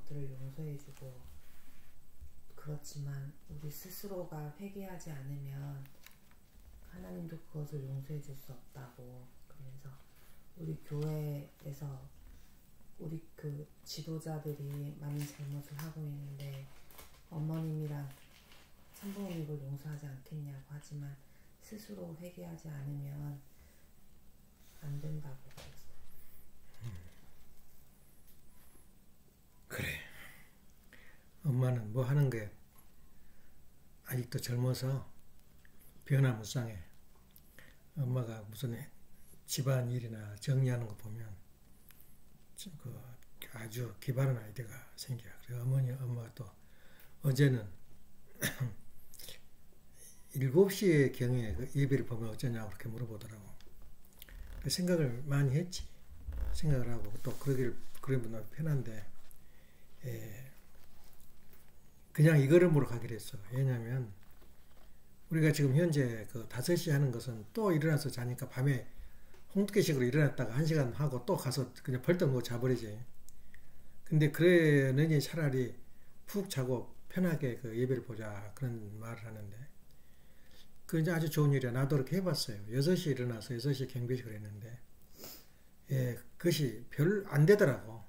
것들을 용서해주고, 그렇지만 우리 스스로가 회개하지 않으면 하나님도 그것을 용서해 줄 수 없다고. 그래서 우리 교회에서 우리 그 지도자들이 많은 잘못을 하고 있는데 어머님이랑 산부모님 이걸 용서하지 않겠냐고 하지만 스스로 회개하지 않으면 안 된다고 그랬어요. 그래. 엄마는 뭐 하는 게 아직도 젊어서 변화무쌍해. 엄마가 무슨 집안일이나 정리하는 거 보면 그 아주 기발한 아이디어가 생겨. 그래서 엄마가 또 어제는 7시에 경에 그 예배를 보면 어쩌냐고 그렇게 물어보더라고. 생각을 많이 했지. 생각을 하고 또 그러면 편한데 그냥 이 걸음으로 가기로 했어. 왜냐면 우리가 지금 현재 그 5시 하는 것은 또 일어나서 자니까 밤에 홍두깨식으로 일어났다가 1시간 하고 또 가서 그냥 벌떡 누워 자버리지. 근데 그러느니 차라리 푹 자고 편하게 그 예배를 보자 그런 말을 하는데 그 이제 아주 좋은 일이야. 나도 그렇게 해봤어요. 6시에 일어나서 6시에 경배식을 했는데 그것이 별 안 되더라고.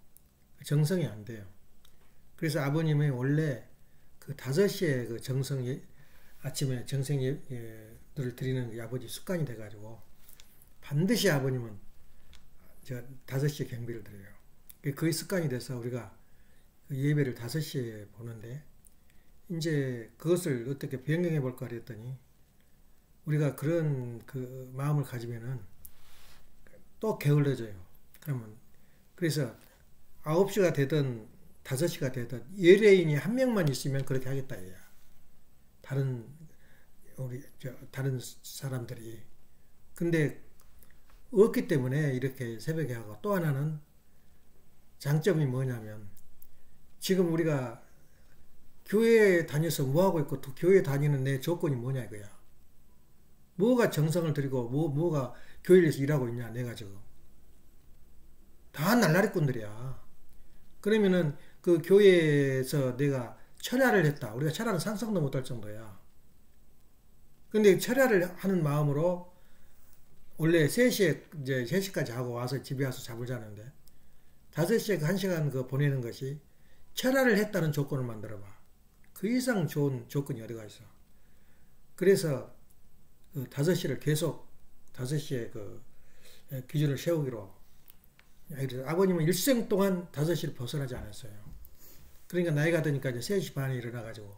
정성이 안 돼요. 그래서 아버님이 원래 그 5시에 그 아침에 정성들을 드리는 아버지 습관이 돼가지고 반드시 아버님은 5시에 경배를 드려요. 그게 습관이 돼서 우리가 그 예배를 5시에 보는데 이제 그것을 어떻게 변경해 볼까 그랬더니 우리가 그런 그 마음을 가지면은 또 게을러져요. 그래서 9시가 되든 5시가 되든 예레인이 한 명만 있으면 그렇게 하겠다 얘야. 다른 사람들이. 근데 없기 때문에 이렇게 새벽에 하고 또 하나는 장점이 뭐냐면 지금 우리가 교회에 다녀서 뭐 하고 있고 또 교회 다니는 내 조건이 뭐냐 이거야. 뭐가 정성을 들이고 뭐가 교회에서 일하고 있냐 내가 지금. 다 날라리꾼들이야. 그러면은 그 교회에서 내가 철야를 했다. 우리가 철야는 상상도 못할 정도야. 근데 철야를 하는 마음으로 원래 3시에 이제 3시까지 하고 와서 집에 와서 잠을 자는데 5시에 1시간 그 보내는 것이 철야를 했다는 조건을 만들어봐. 그 이상 좋은 조건이 어디가 있어. 그래서 그 5시를 계속 5시에 그 기준을 세우기로. 아버님은 일생 동안 5시를 벗어나지 않았어요. 그러니까 나이가 드니까 이제 3시 반에 일어나가지고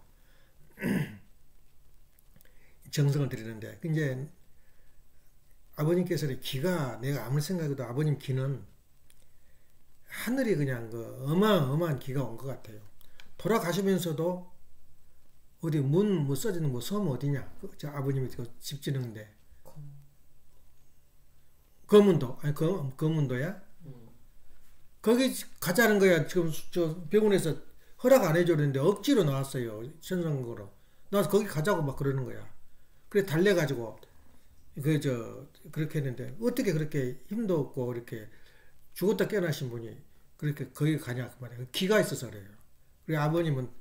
정성을 들이는데 이제 아버님께서는 기가 내가 아무리 생각해도 아버님 기는 하늘이 그냥 그 어마어마한 기가 온 것 같아요. 돌아가시면서도 어디 뭐 써지는 뭐 섬 어디냐? 저 아버님이 집 지는데 검문도 아니 검문도야? 거기 가자는 거야. 지금 저 병원에서 허락 안 해줬는데 억지로 나왔어요. 천상으로 나와서 거기 가자고 막 그러는 거야. 그래 달래가지고 그렇게 했는데 어떻게 그렇게 힘도 없고 이렇게 죽었다 깨어나신 분이 그렇게 거기 가냐 그 말이야. 기가 있어서 그래요. 그래 아버님은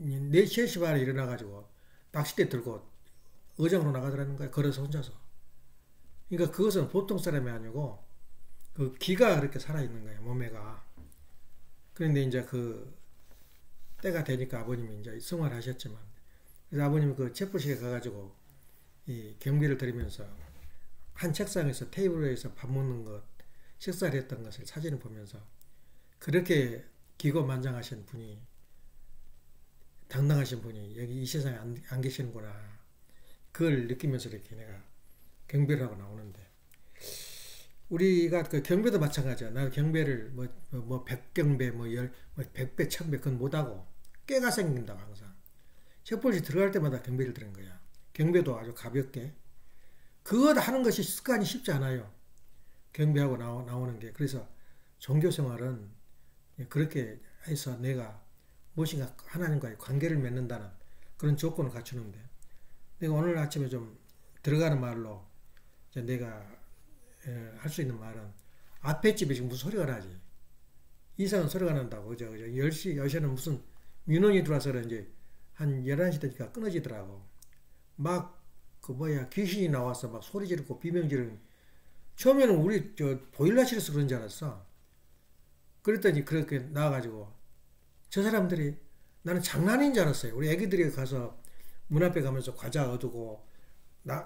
3시 반에 일어나가지고 낚싯대 들고 의정으로 나가더라는 거야. 걸어서 혼자서. 그러니까 그것은 보통 사람이 아니고 그 기가 그렇게 살아있는 거야. 몸에가. 그런데 이제 그 때가 되니까 아버님이 이제 승화를 하셨지만 그래서 아버님이 그 촛불식에 가가지고 이 경비를 드리면서 한 책상에서 테이블에서 밥 먹는 것 식사를 했던 것을 사진을 보면서 그렇게 기고만장하신 분이 당당하신 분이 여기 이 세상에 안 계시는구나. 그걸 느끼면서 이렇게 내가 경배를 하고 나오는데 우리가 그 경배도 마찬가지야. 나는 경배를 뭐 100경배 뭐 100배 1000배 그건 못하고 깨가 생긴다고 항상. 촛불식 들어갈 때마다 경배를 드리는 거야. 경배도 아주 가볍게. 그거 하는 것이 습관이 쉽지 않아요. 경배하고 나오는 게. 그래서 종교생활은 그렇게 해서 내가 무엇인가 하나님과의 관계를 맺는다는 그런 조건을 갖추는데 내가 오늘 아침에 좀 들어가는 말로 내가 할 수 있는 말은 앞에 집에 지금 무슨 소리가 나지? 이상한 소리가 난다고. 그죠? 10시, 요새는 무슨 민원이 들어와서 이제 한 11시 되니까 끊어지더라고. 막, 귀신이 나와서 막 소리 지르고 비명 지르는. 처음에는 우리 보일러실에서 그런 줄 알았어. 그랬더니 그렇게 나와가지고 저 사람들이 나는 장난인 줄 알았어요. 우리 애기들이 가서 문 앞에 가면서 과자 얻고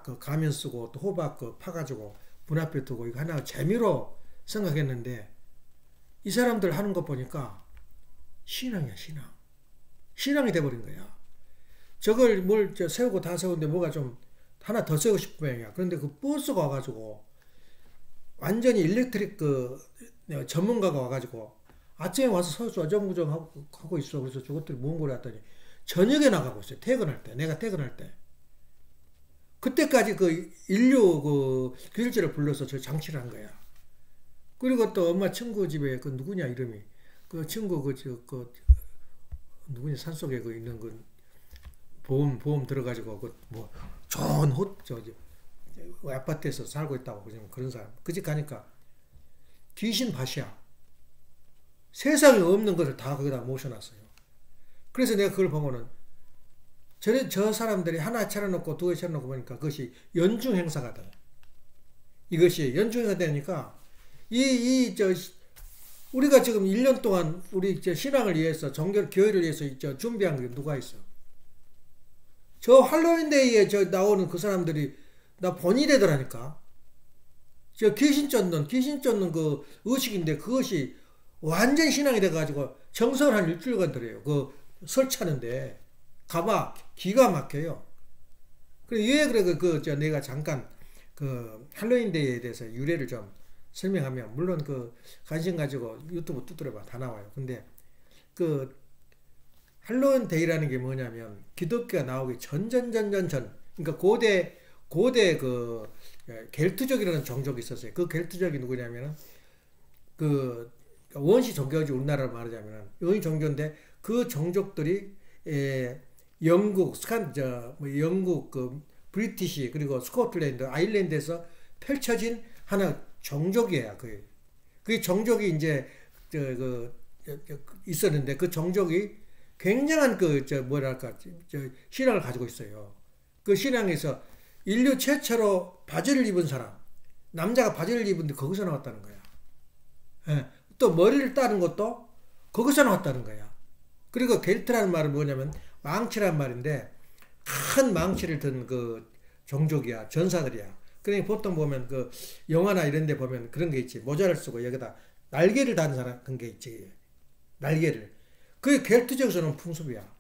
그 가면 쓰고 또 호박 파가지고 문 앞에 두고 이거 하나 재미로 생각했는데 이 사람들 하는 거 보니까 신앙이야, 신앙. 신앙이 돼버린 거야. 저걸 세우고 다 세우는데 뭐가 좀 하나 더 세우고 싶은 모양이야. 그런데 그 버스가 와가지고 완전히 일렉트릭 전문가가 와가지고 아침에 와서 서서 어정부정 하고 있어. 그래서 저것들이 뭔 거래 했더니 저녁에 나가고 있어요. 퇴근할 때. 내가 퇴근할 때. 그때까지 인류 교실제를 불러서 저 장치를 한 거야. 그리고 또 엄마 친구 집에 누구냐 이름이. 그 친구 누구냐 산속에 있는 보험 들어가지고 좋은 아파트에서 살고 있다고 그런 사람. 그 집 가니까 귀신 밭이야. 세상에 없는 것을 다 거기다 모셔놨어요. 그래서 내가 그걸 보고는 저 사람들이 하나 차려놓고 두 개 차려놓고 보니까 그것이 연중 행사가 돼. 이것이 연중 행사가 되니까 우리가 지금 1년 동안 우리 신앙을 위해서 교회를 위해서 준비한 게 누가 있어? 저 할로윈데이에 나오는 그 사람들이 나 본이 되더라니까. 저 귀신 쫓는 그 의식인데 그것이 완전 신앙이 돼가지고 정성을 한 일주일간 들어요. 설치하는데 가봐 기가 막혀요. 그래 내가 잠깐 할로윈데이에 대해서 유래를 좀 설명하면 물론 관심 가지고 유튜브 두드려봐 다 나와요. 근데 할로윈데이라는 게 뭐냐면 기독교가 나오기 전 그러니까 고대 겔트족이라는 종족이 있었어요. 그 겔트족이 누구냐면은 원시 종교지 우리나라로 말하자면은 원시 종교인데 그 종족들이 영국 브리티시 그리고 스코틀랜드 아일랜드에서 펼쳐진 하나 종족이에요. 그 종족이 이제 있었는데 그 종족이 굉장한 신앙을 가지고 있어요. 그 신앙에서 인류 최초로 바지를 입은 사람, 남자가 바지를 입은데 거기서 나왔다는 거야. 예. 또 머리를 따는 것도 거기서 나왔다는 거야. 그리고 겔트라는 말은 뭐냐면 망치란 말인데 큰 망치를 든 종족이야. 전사들이야. 그러니까 보통 보면 영화나 이런 데 보면 그런 게 있지. 모자를 쓰고 여기다 날개를 다는 사람 그런 게 있지. 날개를. 그게 겔트족에서는 풍습이야.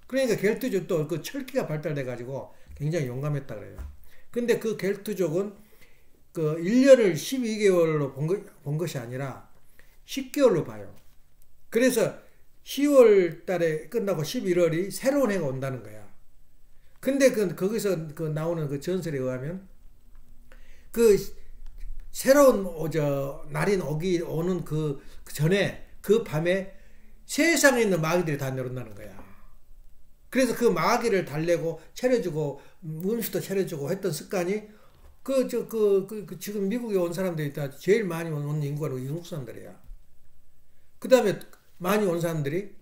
그러니까 겔트족도 철기가 발달돼 가지고 굉장히 용감했다 그래요. 근데 그 겔트족은 1년을 12개월로 본 것이 아니라 10개월로 봐요. 그래서 10월 달에 끝나고 11월이 새로운 해가 온다는 거야. 근데 거기서 나오는 전설에 의하면 새로운 날이 오는 전에 그 밤에 세상에 있는 마귀들이 다 내려온다는 거야. 그래서 그 마귀를 달래고 차려주고 음식도 차려주고 했던 습관이 지금 미국에 온 사람들이 다 제일 많이 온 인구가 영국 사람들이야. 그 다음에 많이 온 사람들이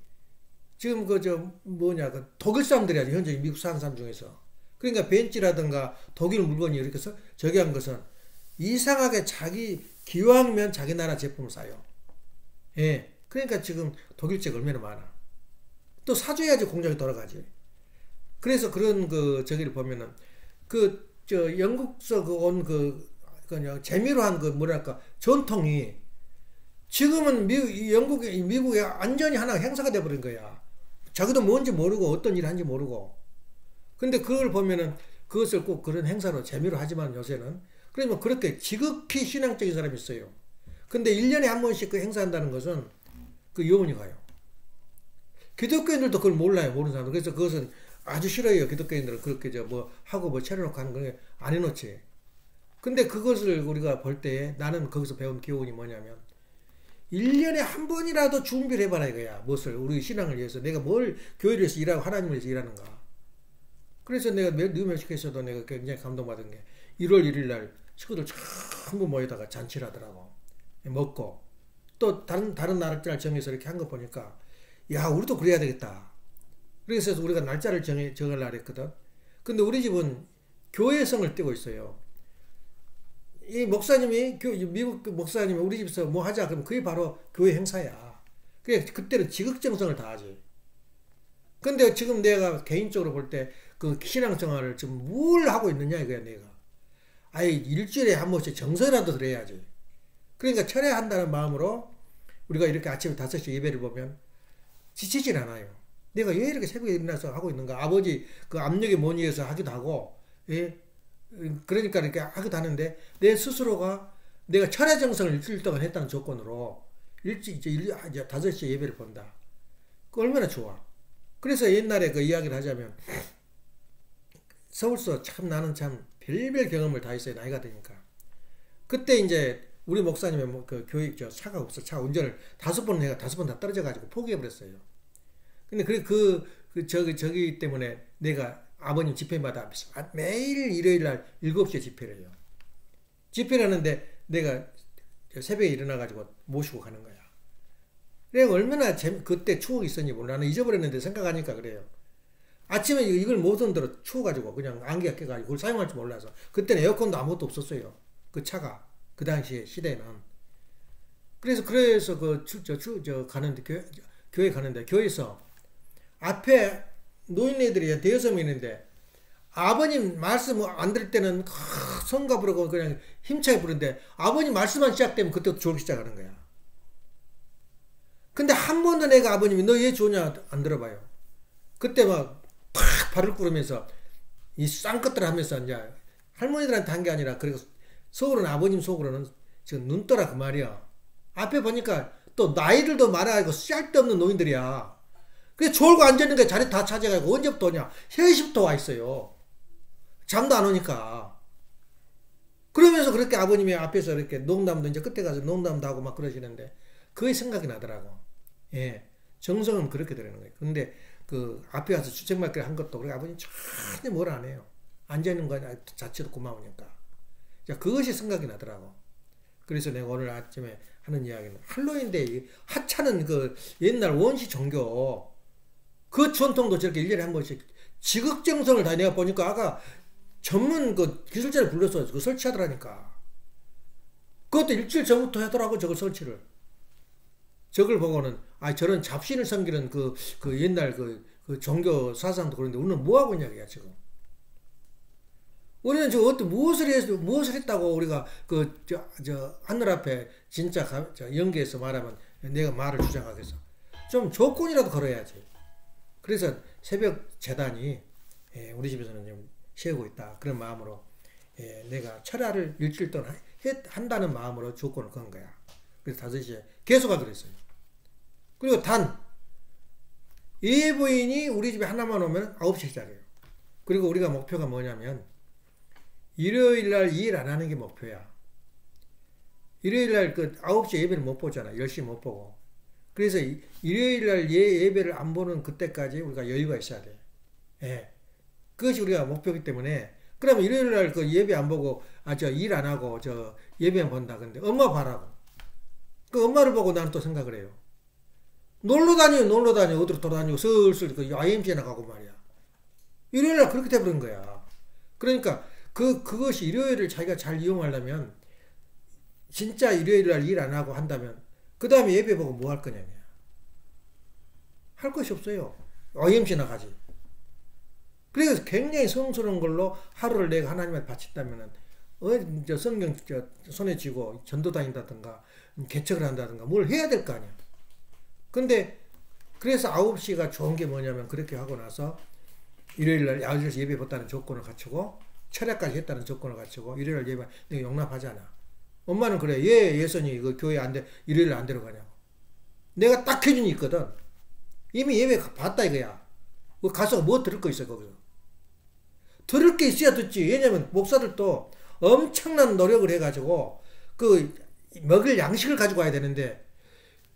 지금 독일 사람들이야. 현재 미국 사는 사람 중에서. 그러니까 벤츠라든가 독일 물건이 이렇게 저기 한 것은 이상하게 기왕이면 자기 나라 제품을 사요. 예. 그러니까 지금 독일제가 얼마나 많아. 또 사줘야지 공장이 돌아가지. 그래서 그런 저기를 보면은 영국서 그냥 재미로 한 전통이 지금은 미국에 완전히 하나 행사가 돼버린 거야. 자기도 뭔지 모르고 어떤 일을 하는지 모르고. 근데 그걸 보면은 그것을 꼭 그런 행사로 재미로 하지만 요새는 그러면 그렇게 지극히 신앙적인 사람이 있어요. 근데 1년에 한 번씩 행사한다는 것은 영혼이 가요. 기독교인들도 그걸 몰라요. 모르는 사람들. 그래서 그것은 아주 싫어요. 기독교인들은 그렇게 하고 차려놓고 하는 거 안 해놓지. 근데 그것을 우리가 볼 때에 나는 거기서 배운 교훈이 뭐냐면 1년에 한 번이라도 준비를 해봐라 이거야. 우리 신앙을 위해서 내가 뭘 교회를 위해서 일하고 하나님을 위해서 일하는가. 그래서 내가 뉴멕시코에서도 내가 굉장히 감동받은 게 1월 1일 날 식구들 전부 모여다가 잔치를 하더라고. 먹고 또 다른 날짜를 정해서 이렇게 한 거 보니까 야 우리도 그래야 되겠다. 그래서 우리가 날짜를 정하려고 했거든. 근데 우리 집은 교회성을 띠고 있어요. 이 목사님이 미국 그 목사님이 우리 집에서 뭐 하자 그러면 그게 바로 교회 행사야. 그래 그때는 지극정성을 다하지. 근데 지금 내가 개인적으로 볼 때 그 신앙생활을 지금 뭘 하고 있느냐 이거야 내가. 아예 일주일에 한 번씩 정서라도 드려야지. 그러니까 철회한다는 마음으로 우리가 이렇게 아침에 5시 예배를 보면 지치질 않아요. 내가 왜 이렇게 새벽에 일어나서 하고 있는가. 아버지 그 압력에 못 이겨서 하기도 하고, 예? 그러니까 이렇게 하기도 하는데 내 스스로가 내가 철회 정성을 일주일 동안 했다는 조건으로 이제 5시에 예배를 본다. 그 얼마나 좋아. 그래서 옛날에 그 이야기를 하자면 서울서 참 나는 참 별별 경험을 다 했어요. 나이가 드니까. 그때 이제 우리 목사님의 그 교육 차가 없어. 차 운전을 5번 내가 5번 다 떨어져가지고 포기해버렸어요. 근데 저기 때문에 내가 아버님 집회마다 매일 일요일 날 7시에 집회를 해요. 집회를 하는데 내가 새벽에 일어나가지고 모시고 가는 거야. 내가 얼마나 그때 추억이 있었는지 몰라. 나는 잊어버렸는데 생각하니까 그래요. 아침에 이걸 못 흔들어 추워가지고 그냥 안개가 껴가지고 그걸 사용할 줄 몰라서. 그때는 에어컨도 아무것도 없었어요. 그 차가. 그 당시에 시대는. 그래서 가는데, 교회 가는데, 교회에서 앞에 노인네들이 대여섯 명인데, 아버님 말씀 안 들을 때는 성가 부르고 그냥 힘차게 부르는데, 아버님 말씀만 시작되면 그때부터 졸기 시작하는 거야. 근데 한 번도 내가 아버님이 너 왜 좋냐 안 들어봐요. 그때 막 팍 발을 꾸르면서 이 쌍꺼들 하면서 이제 할머니들한테 한 게 아니라 그리고 속으로는 아버님 속으로는 지금 눈떠라 그 말이야. 앞에 보니까 또 나이들도 많아가지고 쓸데없는 노인들이야. 그래 졸고 앉아있는 게 자리 다 차지해가지고 언제부터 오냐. 3시부터 와 있어요. 잠도 안 오니까. 그러면서 그렇게 아버님이 앞에서 이렇게 농담도 이제 끝에 가서 농담도 하고 막 그러시는데 그게 생각이 나더라고. 예. 정성은 그렇게 되는 거예요. 근데 그 앞에 가서 주책맞게 한 것도 그래 아버님 전혀 뭘 안 해요. 앉아있는 거 자체도 고마우니까. 자, 그것이 생각이 나더라고. 그래서 내가 오늘 아침에 하는 이야기는 할로윈데이 하찮은 그 옛날 원시 종교 그 전통도 저렇게 1년에 한 번씩 지극정성을 다 내가 보니까 아까 전문 그 기술자를 불러서 그 설치하더라니까. 그것도 일주일 전부터 하더라고 저걸 설치를. 저걸 보고는 저런 잡신을 섬기는 그 옛날 그 종교 사상도 그런데 우리는 뭐 하고 있냐 그야 지금. 우리는 지금 무엇을 했다고 우리가 하늘 앞에 진짜 연계해서 말하면 내가 말을 주장하겠어. 좀 조건이라도 걸어야지. 그래서 새벽 재단이 우리 집에서는 좀 세우고 있다. 그런 마음으로 내가 철야를 일주일 동안 한다는 마음으로 조건을 건 거야. 그래서 5시에 계속 하기로 했어요. 그리고 예부인이 우리 집에 하나만 오면 9시에 시작해요. 그리고 우리가 목표가 뭐냐면 일요일날 일 안 하는 게 목표야. 일요일날 9시에 예배를 못 보잖아. 10시에 못 보고. 그래서 일요일날 예배를 안 보는 그때까지 우리가 여유가 있어야 돼. 예. 그것이 우리가 목표이기 때문에. 그러면 일요일날 그 예배 안 보고, 일 안 하고, 예배만 본다. 근데 엄마 봐라고. 그 엄마를 보고 나는 또 생각을 해요. 놀러 다녀. 어디로 돌아다니고, 슬슬 IMC에 나가고 말이야. 일요일날 그렇게 돼버린 거야. 그러니까, 그것이 일요일을 자기가 잘 이용하려면 진짜 일요일날 일 안 하고 한다면 그 다음에 예배 보고 뭐 할 거냐. 할 것이 없어요. IMC 나가지. 그래서 굉장히 성스러운 걸로 하루를 내가 하나님한테 바친다면은 성경 손에 쥐고 전도 다닌다든가 개척을 한다든가 뭘 해야 될 거 아니야. 근데 그래서 9시가 좋은 게 뭐냐면 그렇게 하고 나서 일요일날 9시에서 예배 봤다는 조건을 갖추고 철야까지 했다는 조건을 갖추고 일요일 예배 내가 용납하잖아. 엄마는 그래. 예선이 교회 일요일 안 데려가냐고. 내가 딱 기준이 있거든. 이미 예배 봤다 이거야. 가서 뭐 들을 거 있어 거기서. 들을 게 있어야 듣지. 왜냐면 목사들도 엄청난 노력을 해가지고 먹을 양식을 가지고 와야 되는데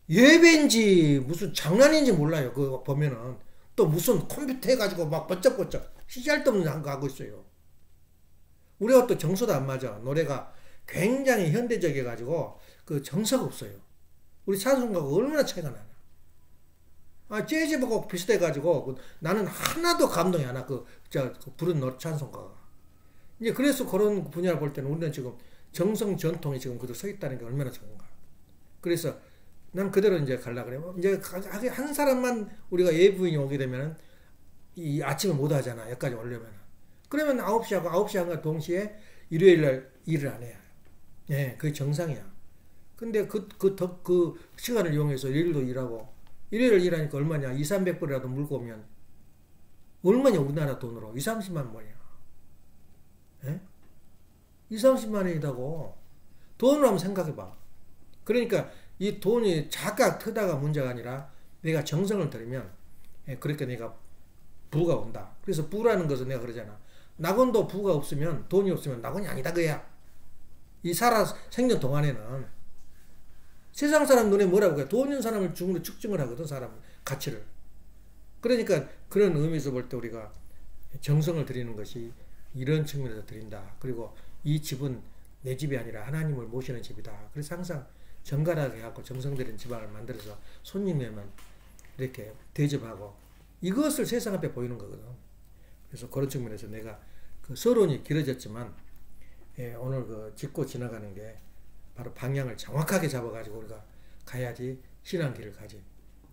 예배인지 무슨 장난인지 몰라요. 그거 보면은 또 무슨 컴퓨터 해가지고 막 번쩍번쩍 시잘데없는 거 하고 있어요. 우리가 또 정서도 안 맞아. 노래가 굉장히 현대적이어가지고 정서가 없어요. 우리 찬송가가 얼마나 차이가 나냐. 재즈하고 비슷해가지고 나는 하나도 감동이 안 와. 그 부른 찬송가가. 이제 그래서 그런 분야를 볼 때는 우리는 지금 정성 전통이 지금 그대로 서 있다는 게 얼마나 좋은가. 그래서 난 그대로 이제 가려고 그래요. 이제 한 사람만 우리가 예부인이 오게 되면 이 아침을 못 하잖아. 여기까지 오려면. 그러면 9시하고 9시 한과 동시에 일요일날 일을 안 해요. 예, 그게 정상이야. 근데 그 시간을 이용해서 일요일도 일하고, 일요일 일하니까 얼마냐? 200~300불이라도 물고 오면, 얼마냐, 우리나라 돈으로? 20~30만 원이야. 예? 20~30만 원이라고. 돈으로 한번 생각해봐. 그러니까 이 돈이 작가 크다가 문제가 아니라 내가 정성을 들이면, 그렇게 내가 부가 온다. 그래서 부라는 것은 내가 그러잖아. 낙원도 부가 없으면, 돈이 없으면 낙원이 아니다 그야. 이 생전 동안에는 세상 사람 눈에 뭐라고 해? 돈 있는 사람을 중으로 측정을 하거든, 사람 가치를. 그러니까 그런 의미에서 볼 때 우리가 정성을 드리는 것이 이런 측면에서 드린다. 그리고 이 집은 내 집이 아니라 하나님을 모시는 집이다. 그래서 항상 정갈하게 하고 정성 들인 집안을 만들어서 손님에만 이렇게 대접하고 이것을 세상 앞에 보이는 거거든. 그래서 그런 측면에서 내가 그 서론이 길어졌지만 오늘 그 짚고 지나가는 게 바로 방향을 정확하게 잡아가지고 우리가 가야지 신앙길을 가지.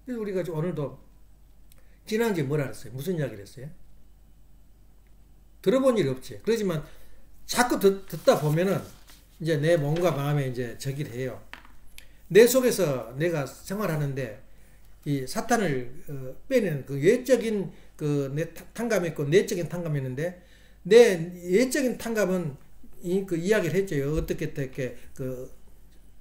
그래서 우리가 오늘도 지난주에 뭐라 그랬어요? 무슨 이야기를 했어요? 들어본 일이 없지. 그렇지만 자꾸 듣다 보면은 이제 내 몸과 마음에 이제 적일 해요. 내 속에서 내가 생활하는데 이 사탄을 빼내는 그 외적인 그 내 탕감이 있고 내적인 탕감이 있는데 내 외적인 탕감은 그 이야기를 했죠. 어떻게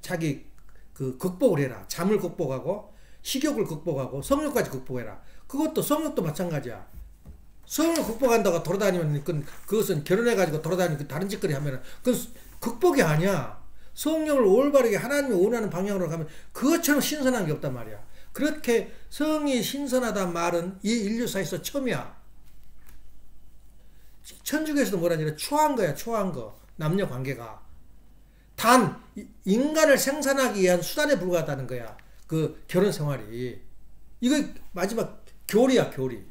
자기 극복을 해라. 잠을 극복하고 식욕을 극복하고 성욕까지 극복해라. 그것도 성욕도 마찬가지야. 성욕을 극복한다고 돌아다니면 그것은 결혼해가지고 돌아다니고 다른 짓거리 하면은 그건 극복이 아니야. 성욕을 올바르게 하나님이 원하는 방향으로 가면 그것처럼 신선한 게 없단 말이야. 그렇게 성이 신선하다는 말은 이 인류사에서 처음이야. 천주교에서도 뭐라 하냐, 초한 거야, 초한 거. 남녀 관계가. 단, 인간을 생산하기 위한 수단에 불과하다는 거야. 그 결혼 생활이. 이거 마지막 교리야, 교리.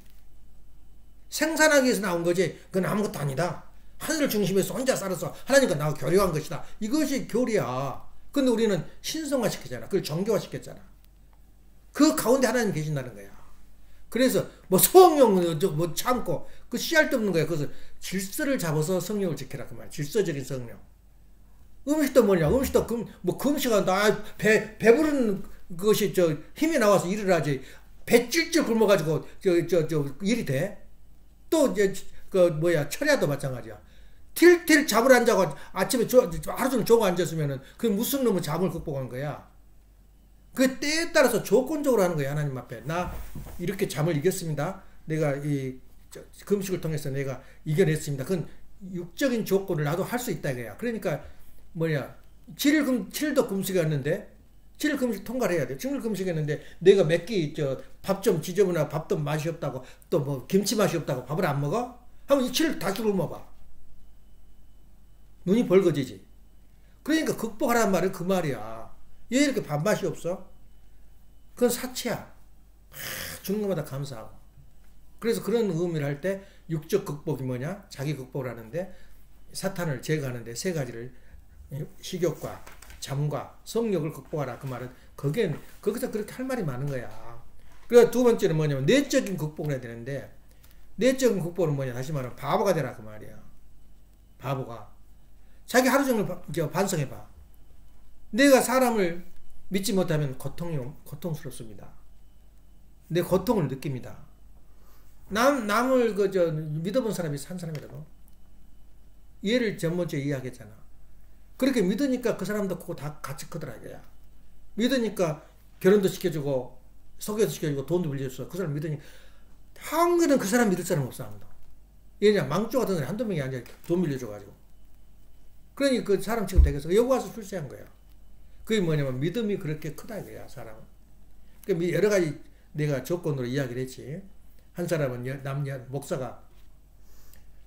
생산하기 위해서 나온 거지. 그건 아무것도 아니다. 하늘을 중심에서 혼자 살아서 하나님과 나와 교류한 것이다. 이것이 교리야. 근데 우리는 신성화 시켰잖아. 그걸 정교화 시켰잖아. 그 가운데 하나님 계신다는 거야. 그래서 뭐 성령 뭐 참고 그 씨알 데 없는 거야. 그래서 질서를 잡아서 성령을 지켜라 그 말. 질서적인 성령. 음식도 뭐냐? 음식도 금식한다. 배부른 것이 힘이 나와서 일을 하지. 배 찔찔 굶어가지고 일이 돼? 또 이제 철야도 마찬가지야. 틸틸 잠을 안 자고 아침에 하루 종일 조고 앉았으면은 그 무슨 놈의 잠을 극복한 거야. 그 때에 따라서 조건적으로 하는 거야. 하나님 앞에 나 이렇게 잠을 이겼습니다. 내가 이 금식을 통해서 내가 이겨냈습니다. 그건 육적인 조건을 나도 할 수 있다 이거야. 그러니까 7일도 금식이었는데 7일 금식 통과를 해야 돼. 7일 금식했는데 내가 몇 끼 밥 좀 지저분하고 밥도 맛이 없다고 또 뭐 김치 맛이 없다고 밥을 안 먹어? 하면 이 7일 다시 굶어봐. 눈이 벌거지지. 그러니까 극복하라는 말은 그 말이야. 왜 이렇게 밥맛이 없어? 그건 사치야. 주는 것마다 감사하고. 그래서 그런 의미를 할 때 육적 극복이 뭐냐? 자기 극복을 하는데 사탄을 제거하는데 세 가지를 식욕과 잠과 성욕을 극복하라. 그 말은 거기서 그렇게 할 말이 많은 거야. 그래서 두 번째는 뭐냐면 내적인 극복을 해야 되는데 내적인 극복은 뭐냐? 다시 말하면 바보가 되라 그 말이야. 바보가. 자기 하루 종일 반성해봐. 내가 사람을 믿지 못하면 고통스럽습니다. 내 고통을 느낍니다. 남을 믿어본 사람이 산 사람이라도. 얘를 전번주에 이야기했잖아. 그렇게 믿으니까 그 사람도 그거 다 같이 크더라 이거야. 믿으니까 결혼도 시켜주고 소개도 시켜주고 돈도 빌려줬어. 그 사람 믿으니까 한국에는 그 사람 믿을 사람 없어 아무도. 얘냐 망조 같은 사람이 한두 명이 아니라 돈 빌려줘가지고. 그러니 그 사람 지금 되겠어. 여기 와서 출세한 거야. 그게 뭐냐면 믿음이 그렇게 크다 이거야 사람은. 그러니까 여러 가지 내가 조건으로 이야기를 했지. 한 사람은 남녀 목사가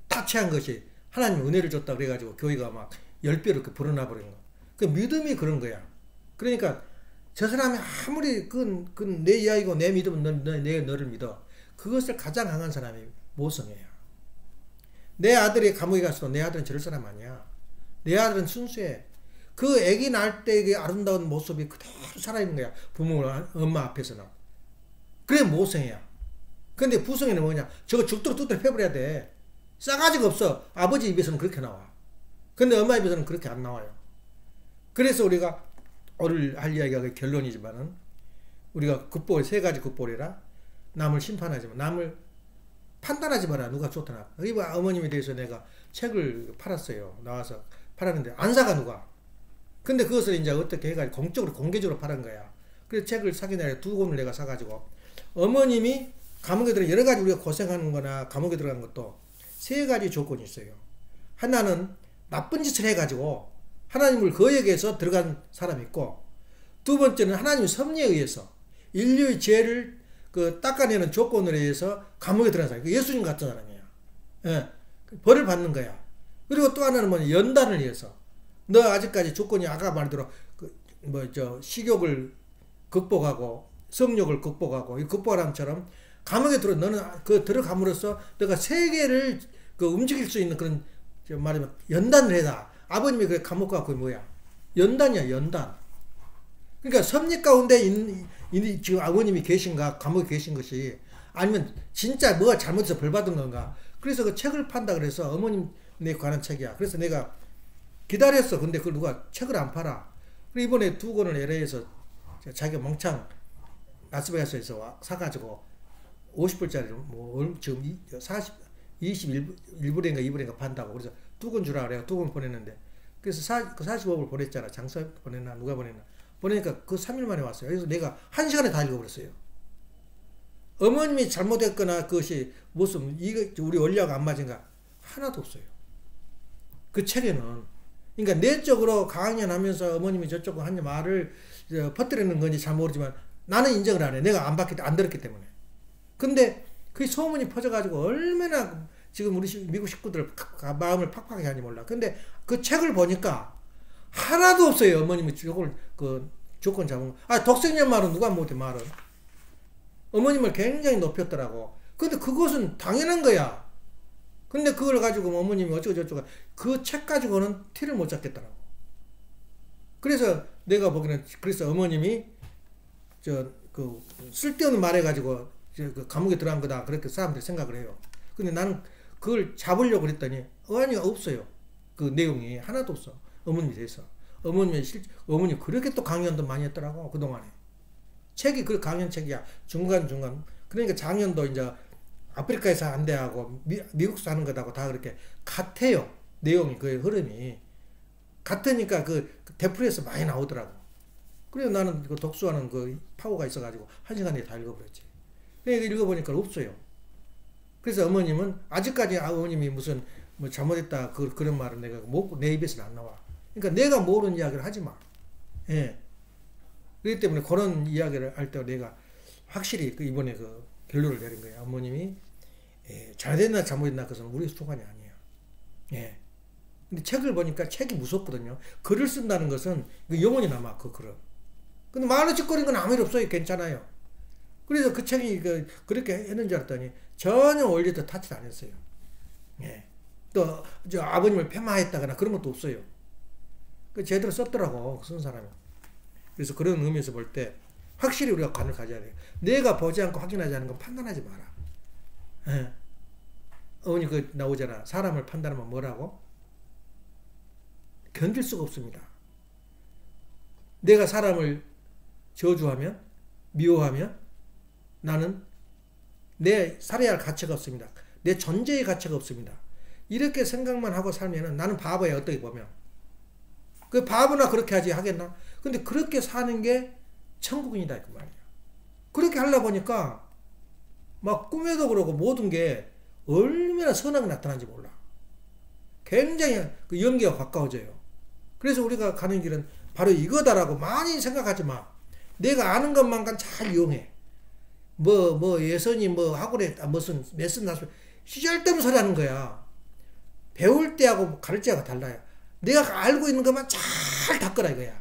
타치한 것이 하나님 은혜를 줬다 그래가지고 교회가 막 10배로 이렇게 불어나 버린 거. 그 믿음이 그런 거야. 그러니까 저 사람이 아무리 내 이야기고 내 믿으면 너를 믿어. 그것을 가장 강한 사람이 모성애야. 내 아들이 감옥에 갔어도 내 아들은 저럴 사람 아니야. 내 아들은 순수해. 그 아기 낳을 때의 아름다운 모습이 그대로 살아있는 거야. 엄마 앞에서는. 그래 모성애야. 근데 부성애는 뭐냐? 저거 죽도록 두드려 패버려야 돼. 싸가지가 없어. 아버지 입에서는 그렇게 나와. 근데 엄마 입에서는 그렇게 안 나와요. 그래서 우리가 오늘 할 이야기가 결론이지만은 우리가 세 가지 국보래라. 남을 심판하지 마. 남을 판단하지 마라. 누가 좋다나. 이 어머님에 대해서 내가 책을 팔았어요. 나와서 팔았는데 안 사가 누가. 근데 그것을 이제 어떻게 해가지고 공개적으로 팔은 거야. 그래서 책을 사기 전에 2권을 내가 사가지고 어머님이 감옥에 들어 여러 가지 우리가 고생하는 거나 감옥에 들어가는 것도 3가지 조건이 있어요. 하나는 나쁜 짓을 해가지고 하나님을 거역해서 들어간 사람이 있고, 2번째는 하나님의 섭리에 의해서 인류의 죄를 닦아내는 조건으로 의해서 감옥에 들어간 사람. 예수님 같은 사람이야. 예, 벌을 받는 거야. 그리고 또 하나는 뭐냐, 연단을 위해서. 너 아직까지 조건이 아까 말대로 식욕을 극복하고 성욕을 극복하고 이 극복하람처럼 감옥에 너는 들어감으로써 너가 세계를 움직일 수 있는 그런 말하면 연단을 해라. 아버님이 그 감옥 가고 뭐야? 연단이야, 연단. 그러니까 섭리 가운데 지금 아버님이 계신가, 감옥에 계신 것이 아니면 진짜 뭐가 잘못해서 벌 받은 건가. 그래서 그 책을 판다 그래서 어머님에 관한 책이야. 그래서 내가 기다렸어. 근데 그걸 누가 책을 안 팔아. 그리고 이번에 2권을 LA에서 자기가 멍청 라스베가스에서 사가지고 50불짜리를 지금 21불인가 2불인가 판다고. 그래서 2권 주라 그래요. 2권 보냈는데. 그래서 45불 보냈잖아. 장사 보냈나 누가 보냈나. 보내니까 그 3일 만에 왔어요. 그래서 내가 1시간에 다 읽어버렸어요. 어머님이 잘못했거나 그것이 무슨 우리 원리하고 안 맞은가 하나도 없어요. 그 책에는. 그러니까 내적으로 강연하면서 어머님이 저쪽 한 말을 퍼뜨리는 건지 잘 모르지만 나는 인정을 안 해. 내가 안 들었기 때문에. 근데 그 소문이 퍼져가지고 얼마나 지금 우리 미국 식구들 마음을 팍팍하게 하는지 몰라. 근데 그 책을 보니까 하나도 없어요. 어머님이 조건 잡은 거. 독생년 말은 누가 못해, 말은. 어머님을 굉장히 높였더라고. 근데 그것은 당연한 거야. 근데 그걸 가지고 어머님이 어쩌고저쩌고 그 책 가지고는 티를 못 잡겠더라고. 그래서 내가 보기에는 그래서 어머님이 쓸데없는 말 해가지고 감옥에 들어간 거다. 그렇게 사람들이 생각을 해요. 근데 나는 그걸 잡으려고 그랬더니 어안이가 없어요. 그 내용이 하나도 없어. 어머님에 대해서. 어머니 그렇게 또 강연도 많이 했더라고. 그동안에. 책이 그 강연 책이야. 중간중간. 그러니까 장년도 이제 아프리카에서 한 대하고 미국에서 하는 것하고 다 그렇게 같아요. 내용이, 그 흐름이. 같으니까 그 대풀에서 많이 나오더라고. 그래서 나는 그 독수하는 그 파워가 있어가지고 1시간에 다 읽어버렸지. 그러니까 읽어보니까 없어요. 그래서 어머님은 아직까지 어머님이 무슨 잘못했다 그런 말은 내가 내 입에서는 안 나와. 그러니까 내가 모르는 이야기를 하지 마. 예. 그렇기 때문에 그런 이야기를 할 때 내가 확실히 이번에 결론을 내린 거예요. 어머님이 잘됐나 잘못했나 그것은 우리 소관이 아니에요. 예. 근데 책을 보니까 책이 무섭거든요. 글을 쓴다는 것은 영원히 남아, 그 글은. 근데 말로 짓거리는 건 아무 일 없어요. 괜찮아요. 그래서 그 책이 그렇게 했는 줄 알았더니 전혀 원리도 타치 안 했어요. 예. 또 아버님을 폐마했다거나 그런 것도 없어요. 제대로 썼더라고, 쓴 사람이. 그래서 그런 의미에서 볼 때 확실히 우리가 관을 가져야 돼요. 내가 보지 않고 확인하지 않은 건 판단하지 마라. 예. 어머니 나오잖아. 사람을 판단하면 뭐라고? 견딜 수가 없습니다. 내가 사람을 저주하면, 미워하면 나는 살아야 할 가치가 없습니다. 내 존재의 가치가 없습니다. 이렇게 생각만 하고 살면 나는 바보야, 어떻게 보면. 그 바보나 그렇게 하겠나? 근데 그렇게 사는 게 천국이다, 그 말이야. 그렇게 하려 보니까 막 꿈에도 그러고 모든 게 얼마나 선하게 나타나는지 몰라. 굉장히 그 연기가 가까워져요. 그래서 우리가 가는 길은 바로 이거다라고 많이 생각하지 마. 내가 아는 것만큼 잘 이용해. 예선이 학원에 무슨 레슨 나서 시절대로 소리 하는 거야. 배울 때하고 가르칠 때가 달라요. 내가 알고 있는 것만 잘 닦으라 이거야.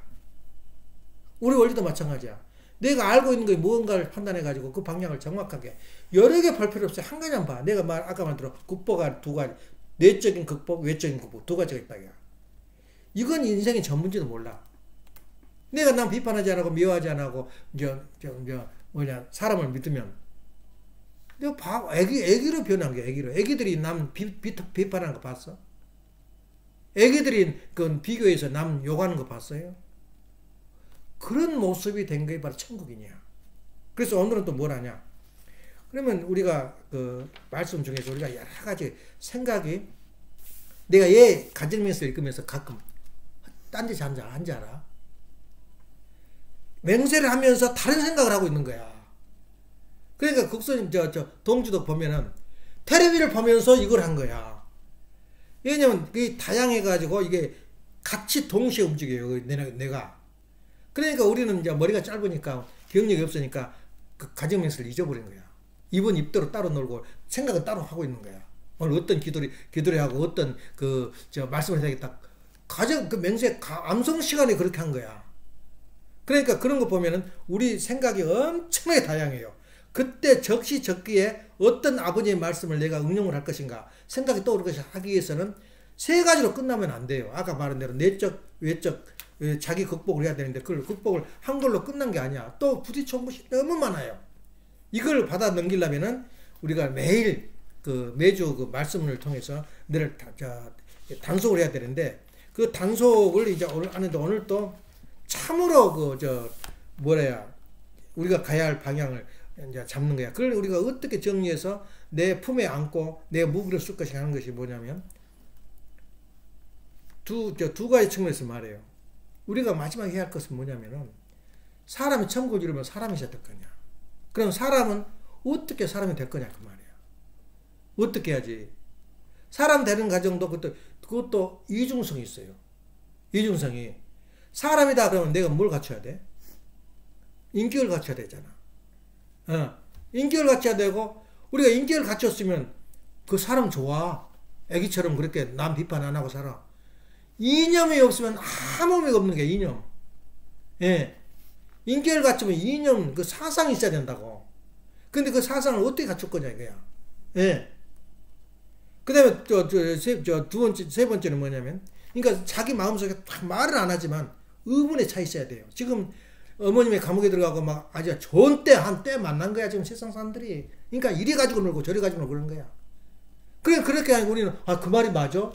우리 원리도 마찬가지야. 내가 알고 있는 게 무언가를 판단해가지고 그 방향을 정확하게 여러 개 볼 필요 없어요. 한 가지만 봐. 내가 아까 말대로 극복할 두 가지. 내적인 극복, 외적인 극복 두 가지가 있다. 이건 인생의 전문지도 몰라. 내가 남 비판하지 않고 미워하지 않고 사람을 믿으면 내가 애기로 변한 게 애기로. 애기들이 남 비판하는 거 봤어? 애기들이 그 비교해서 남 욕하는 거 봤어요? 그런 모습이 된 게 바로 천국이냐. 그래서 오늘은 또 뭘 하냐. 그러면 우리가 그 말씀 중에서 우리가 여러 가지 생각이 내가 얘 가정면서 읽으면서 가끔 딴 데서 앉아라. 맹세를 하면서 다른 생각을 하고 있는 거야. 그러니까 국선 동주도 보면은 텔레비를 보면서 이걸 한 거야. 왜냐면 이게 다양해가지고 이게 같이 동시에 움직여요. 내가. 그러니까 우리는 이제 머리가 짧으니까 기억력이 없으니까 그 가정명세를 잊어버린 거야. 입은 입대로 따로 놀고 생각은 따로 하고 있는 거야. 오늘 어떤 기도를 하고 어떤 말씀을 해야겠다. 그 맹세 암송 시간에 그렇게 한 거야. 그러니까 그런 거 보면은 우리 생각이 엄청나게 다양해요. 그때 적시적기에 어떤 아버지의 말씀을 내가 응용을 할 것인가 생각이 떠오를 것이 하기 위해서는 세 가지로 끝나면 안 돼요. 아까 말한 대로 내적, 외적, 자기 극복을 해야 되는데 그걸 극복을 한 걸로 끝난 게 아니야. 또 부딪혀온 것이 너무 많아요. 이걸 받아 넘기려면은 우리가 매일 매주 그 말씀을 통해서 늘 단속을 해야 되는데 그 단속을 이제 오늘 하는데 오늘 또 참으로 우리가 가야 할 방향을 이제 잡는 거야. 그걸 우리가 어떻게 정리해서 내 품에 안고 내 무기를 쓸 것인가 하는 것이 뭐냐면 두 가지 측면에서 말해요. 우리가 마지막에 해야 할 것은 뭐냐면은 사람이 천국을 이루면 사람이 될 거냐. 그럼 사람은 어떻게 사람이 될 거냐 그 말이야. 어떻게 해야지. 사람 되는 과정도 그것도 이중성이 있어요. 이중성이. 사람이다 그러면 내가 뭘 갖춰야 돼? 인격을 갖춰야 되잖아. 인격을 갖춰야 되고 우리가 인격을 갖췄으면 그 사람 좋아. 애기처럼 그렇게 남 비판 안 하고 살아. 이념이 없으면 아무 의미가 없는 게 이념. 예. 인격을 갖추면 이념, 그 사상이 있어야 된다고. 근데 그 사상을 어떻게 갖출 거냐 이거야. 예. 그 다음에 세 번째는 뭐냐면 그러니까 자기 마음속에 말을 안 하지만 의문에 차 있어야 돼요. 지금 어머님의 감옥에 들어가고 막 아주 좋은 한때 만난 거야 지금 세상 사람들이. 그러니까 이리 가지고 놀고 저리 가지고 놀고 그런 거야. 그렇게 하니까 우리는 그 말이 맞아?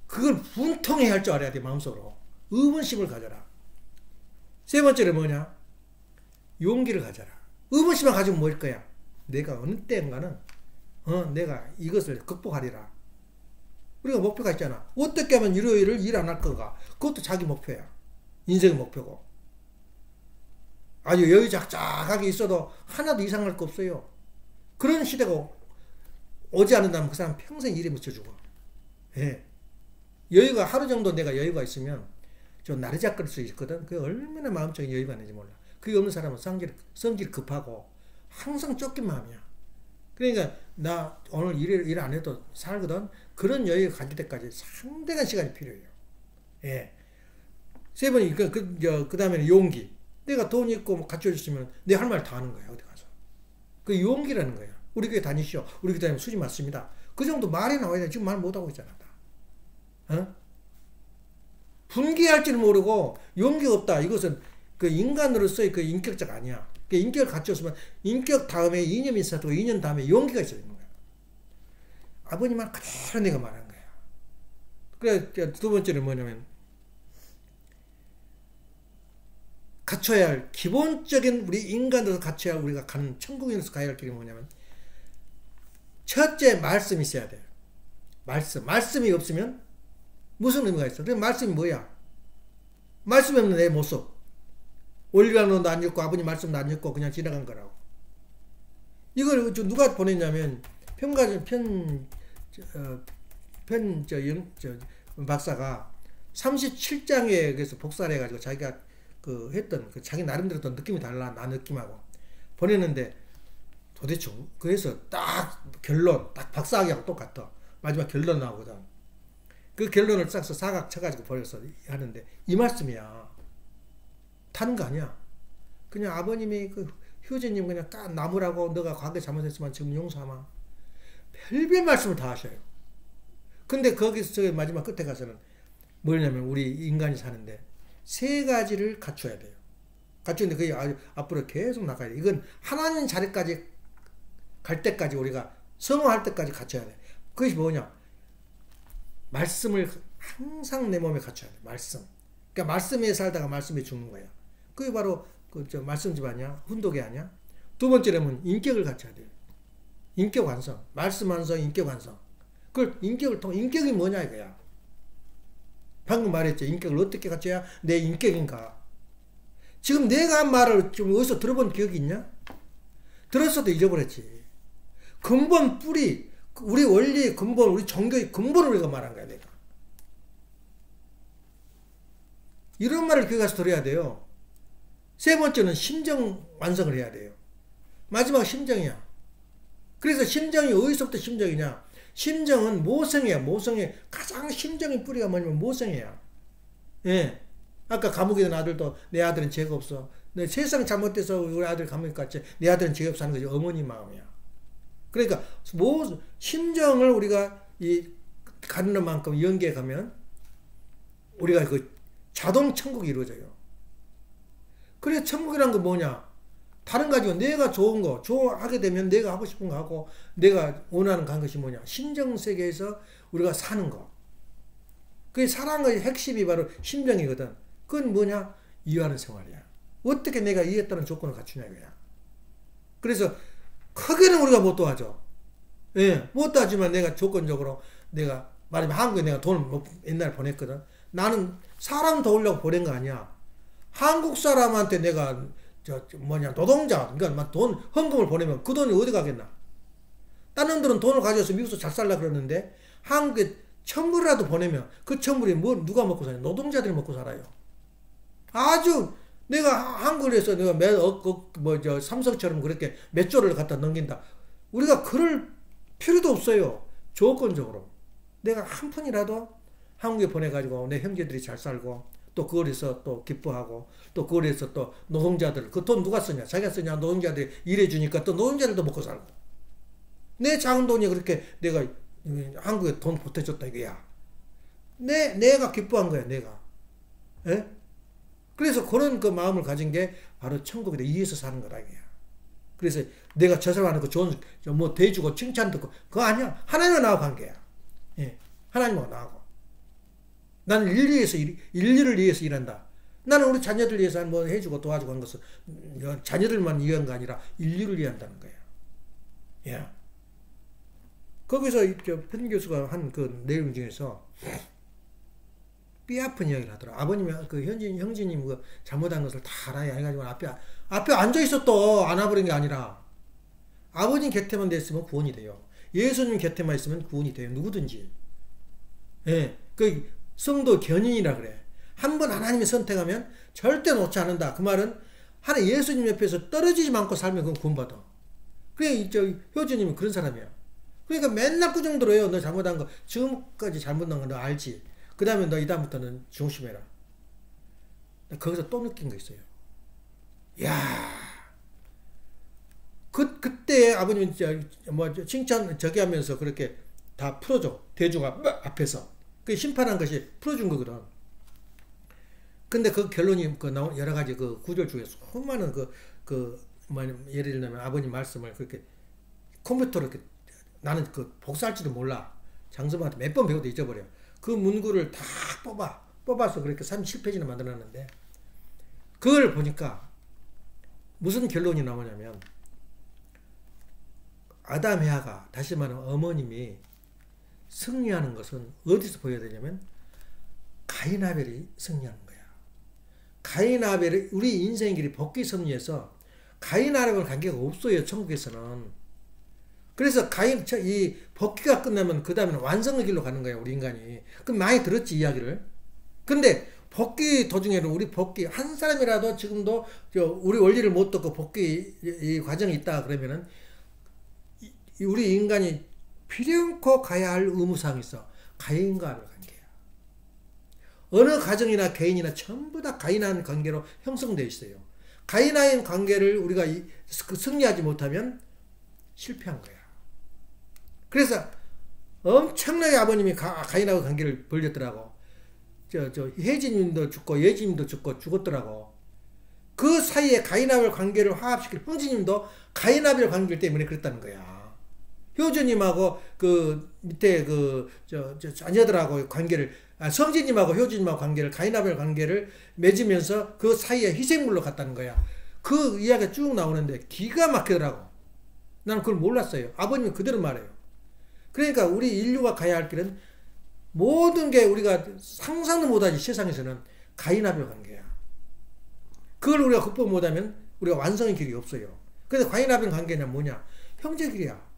그걸 분통해야 할 줄 알아야 돼. 마음속으로 의문심을 가져라. 세 번째는 뭐냐? 용기를 가져라. 의문심을 가지고 뭐일 거야? 내가 어느 때인가는 내가 이것을 극복하리라. 우리가 목표가 있잖아. 어떻게 하면 일요일을 일 안 할 거가. 그것도 자기 목표야. 인생의 목표고. 아주 여유작작하게 있어도 하나도 이상할 거 없어요. 그런 시대가 오지 않는다면 그 사람 평생 일에 묻혀 죽어. 예. 여유가 하루 정도 내가 여유가 있으면 좀 나르작거릴 수 있거든. 그게 얼마나 마음적인 여유가 있는지 몰라. 그게 없는 사람은 성질 급하고 항상 쫓긴 마음이야. 그러니까 나 오늘 일 안 해도 살거든. 그런 여유가 가질 때까지 상당한 시간이 필요해요. 예. 세 번이 그 다음에는 용기. 내가 돈 있고 뭐 갖춰줬으면 내 할 말 다 하는 거야. 어디 가서. 그 용기라는 거야. 우리 교회 다니시오. 우리 교회 다니면 수지 맞습니다. 그 정도 말이 나와야 돼. 지금 말 못하고 있잖아. 분개할 줄 모르고 용기가 없다. 이것은 그 인간으로서의 그 인격자가 아니야. 그 인격을 갖췄으면 인격 다음에 이념이 있어야 되고 이념 다음에 용기가 있어야 되는 거야. 아버님 말 그대로 내가 말한 거야. 그래 두 번째는 뭐냐면 갖춰야 할 기본적인 우리 인간으로서 갖춰야 할 우리가 가는 천국인으로서 가야 할 길이 뭐냐면 첫째 말씀이 있어야 돼. 말씀이 없으면 무슨 의미가 있어? 그 말씀이 뭐야? 말씀이 없는 내 모습. 올리브영도 안 읽고 아버님 말씀도 안 읽고 그냥 지나간 거라고. 이걸 누가 보냈냐면 박사가 37장에 그래서 복사를 해가지고 자기가 했던 자기 나름대로 또 느낌이 달라. 나 느낌하고 보냈는데 도대체 그래서 딱 결론 딱 박사학위하고 똑같아. 마지막 결론 나오거든. 그 결론을 싹서 사각 쳐가지고 버려서 하는데 이 말씀이야. 타는 거 아니야. 그냥 아버님이 그 효진님 그냥 나무라고 너가 과거에 잘못했지만 지금 용서하마. 별별 말씀을 다 하셔요. 근데 거기서 저기 마지막 끝에 가서는 뭐냐면 우리 인간이 사는데 세 가지를 갖춰야 돼요. 갖추는데 그게 앞으로 계속 나가야 돼. 이건 하나님 자리까지 갈 때까지 우리가 성화할 때까지 갖춰야 돼. 그것이 뭐냐? 말씀을 항상 내 몸에 갖춰야 돼. 말씀. 그러니까 말씀에 살다가 말씀에 죽는 거야. 그게 바로 말씀집 아니야? 훈독이 아니야? 두 번째로는 인격을 갖춰야 돼요. 인격 완성. 말씀 완성, 인격 완성. 그걸 인격을 통해, 인격이 뭐냐 이거야. 방금 말했죠. 인격을 어떻게 갖춰야 내 인격인가. 지금 내가 한 말을 좀 어디서 들어본 기억이 있냐? 들었어도 잊어버렸지. 근본 뿌리, 우리 원리의 근본, 우리 종교의 근본을 우리가 말한 거야, 내가. 이런 말을 기억해서 들어야 돼요. 세 번째는 심정 완성을 해야 돼요. 마지막 심정이야. 그래서 심정이 어디서부터 심정이냐? 심정은 모성이야. 모성의 가장 심정의 뿌리가 뭐냐면 모성이야. 예. 아까 감옥에 있는 아들도 내 아들은 죄가 없어. 내 세상 잘못돼서 우리 아들 감옥에 갔지. 내 아들은 죄가 없어 하는 거지. 어머니 마음이야. 그러니까 심정을 우리가 가르는 만큼 연계해 가면 우리가 그 자동 천국이 이루어져요. 그래 천국이란 건 뭐냐? 다른 가지고 내가 좋은 거, 좋아하게 되면 내가 하고 싶은 거 하고 내가 원하는 것이 뭐냐? 심정 세계에서 우리가 사는 거. 그 사랑의 핵심이 바로 심정이거든. 그건 뭐냐? 이해하는 생활이야. 어떻게 내가 이해에 따른 조건을 갖추냐 이거야. 그래서 크게는 우리가 못 도와줘. 예, 못 도와주면 내가 조건적으로 내가 말하면 한국에 내가 돈을 옛날에 보냈거든. 나는 사람 도우려고 보낸 거 아니야. 한국 사람한테 내가 노동자, 그러니까 돈 헌금을 보내면 그 돈이 어디 가겠나? 다른 분들은 돈을 가져서 미국에서 잘 살라 그러는데 한국에 천불이라도 보내면 그 천불이 누가 먹고 사냐? 노동자들이 먹고 살아요. 아주 내가 한국에서 내가 삼성처럼 그렇게 몇 조를 갖다 넘긴다. 우리가 그럴 필요도 없어요. 조건적으로. 내가 한 푼이라도 한국에 보내가지고 내 형제들이 잘 살고 또 그거에서 또 기뻐하고 또 그거에서 또 노동자들 그 돈 누가 쓰냐? 자기가 쓰냐? 노동자들이 일해주니까 또 노동자들도 먹고 살고. 내 작은 돈이 그렇게 내가 한국에 돈 보태줬다 이거야. 내가 기뻐한 거야, 내가. 예? 그래서 그런 그 마음을 가진 게 바로 천국이다. 이해서 사는 거다 이거야. 그래서 내가 저 사람하는 거 좋은 뭐 대주고 칭찬 듣고 그거 아니야. 하나님과 나하고 관계야. 예. 하나님과 나하고. 나는 인류를 위해서 일한다. 나는 우리 자녀들 위해서 뭐 해주고 도와주고 하는 것은 자녀들만 위한 거 아니라 인류를 위한다는 거야. 예. 거기서 편 교수가 한 그 내용 중에서 뼈아픈 이야기를 하더라. 아버님이 그 형제님 그 잘못한 것을 다 알아야 해가지고 앞에 앉아있어 또 안아버린 게 아니라 아버님 곁에만 됐으면 구원이 돼요. 예수님 곁에만 있으면 구원이 돼요. 누구든지. 예. 그 성도 견인이라 그래. 한 번 하나님이 선택하면 절대 놓지 않는다. 그 말은 하나 예수님 옆에서 떨어지지 않고 살면 그건 구원받아. 그래 효주님은 그런 사람이야. 그러니까 맨날 그 정도로 해요. 너 잘못한 거 지금까지 잘못한 거 너 알지. 그 다음에 너 이 다음부터는 조심해라. 거기서 또 느낀 거 있어요. 야, 그때 아버님 칭찬 저기 하면서 그렇게 다 풀어줘. 대중가 앞에서. 그 심판한 것이 풀어준 거거든. 근데 그 결론이 여러 가지 그 구절 중에 수많은 예를 들면 아버님 말씀을 그렇게 컴퓨터로 이렇게 나는 그 복사할지도 몰라. 장서방한테 몇 번 배워도 잊어버려. 그 문구를 다 뽑아서 그렇게 37페이지나 만들어놨는데 그걸 보니까 무슨 결론이 나오냐면 아담 해아가 다시 말하면 어머님이 승리하는 것은 어디서 보여야 되냐면 가인 아벨이 승리하는 거야. 가인 아벨이 우리 인생의 길이 복귀 섭리에서 가인 아벨 관계가 없어요. 천국에서는. 그래서 이 복귀가 끝나면 그 다음에는 완성의 길로 가는 거야. 우리 인간이. 그럼 많이 들었지 이야기를. 근데 복귀 도중에는 우리 복귀 한 사람이라도 지금도 우리 원리를 못 듣고 복귀 이 과정이 있다 그러면은 우리 인간이 필연코 가야 할 의무사항이 있어. 가인과 아벨 관계야. 어느 가정이나 개인이나 전부 다 가인한 관계로 형성되어 있어요. 가인한 관계를 우리가 승리하지 못하면 실패한 거야. 그래서 엄청나게 아버님이 가인하고 관계를 벌렸더라고. 혜진님도 죽고 예진님도 죽었더라고. 그 사이에 가인아벨 관계를 화합시킬 형제님도 가인아벨 관계 때문에 그랬다는 거야. 효주님하고 그 밑에 자녀들하고 관계를 성진님하고 효주님하고 관계를 가인아벨 관계를 맺으면서 그 사이에 희생물로 갔다는 거야. 그 이야기가 쭉 나오는데 기가 막히더라고. 나는 그걸 몰랐어요. 아버님이 그대로 말해요. 그러니까 우리 인류가 가야 할 길은 모든 게 우리가 상상도 못하지. 세상에서는 가인아벨 관계야. 그걸 우리가 극복 못하면 우리가 완성의 길이 없어요. 그래서 가인아벨 관계는 뭐냐? 형제길이야.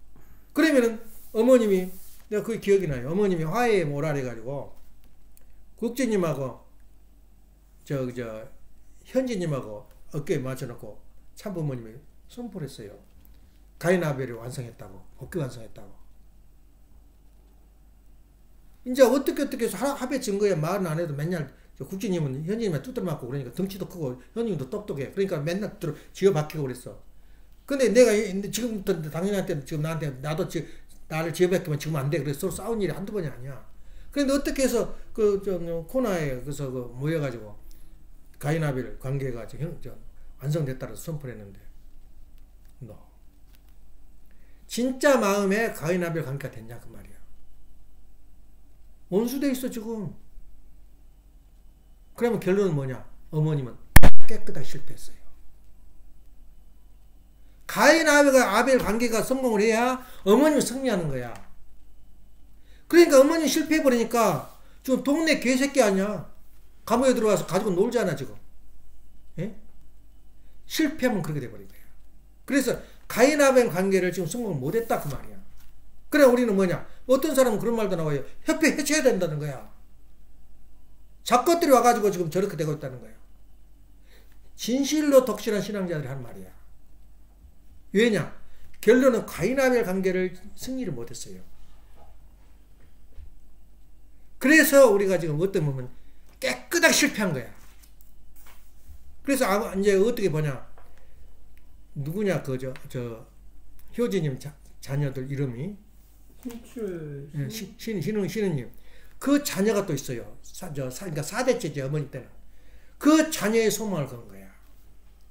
그러면은 어머님이, 내가 그게 기억이 나요. 어머님이 화해에 뭐라 해가지고 국진님하고 현진님하고 어깨에 맞춰놓고 참부모님이 선포를 했어요. 가인아벨을 완성했다고. 어깨 완성했다고. 이제 어떻게 해서 합의 증거에 말은 안 해도 맨날 국진님은 현진님한테 두드려 맞고 그러니까 덩치도 크고 현진님도 똑똑해. 그러니까 맨날 지어박히고 그랬어. 근데 내가 지금부터 당연한테 지금 나도 나를 지어박히면 지금 안 돼. 그래서 서로 싸운 일이 한두 번이 아니야. 그런데 어떻게 해서 코나에 그래서 모여가지고 가인아벨 관계가 완성됐다고 선포를 했는데 진짜 마음에 가인아벨 관계가 됐냐 그 말이야. 원수돼 있어 지금. 그러면 결론은 뭐냐? 어머님은 깨끗하게 실패했어요. 가인아벨과 아벨 관계가 성공을 해야 어머님이 승리하는 거야. 그러니까 어머님이 실패해버리니까 지금 동네 개새끼 아니야. 감옥에 들어와서 가지고 놀잖아 지금. 예? 실패하면 그렇게 돼버린 거야. 그래서 가인아벨 관계를 지금 성공을 못했다 그 말이야. 그래 우리는 뭐냐? 어떤 사람은 그런 말도 나와요. 협회 해체해야 된다는 거야. 작것들이 와가지고 지금 저렇게 되고 있다는 거야. 진실로 독실한 신앙자들이 한 말이야. 왜냐? 결론은 가인아벨 관계를 승리를 못했어요. 그래서 우리가 지금 어떤 보면 깨끗하게 실패한 거야. 그래서 이제 어떻게 보냐? 누구냐? 효진님 자녀들 이름이 신우님. 그 자녀가 또 있어요. 그러니까 4대째지 어머니 때는. 그 자녀의 소망을 건 거야.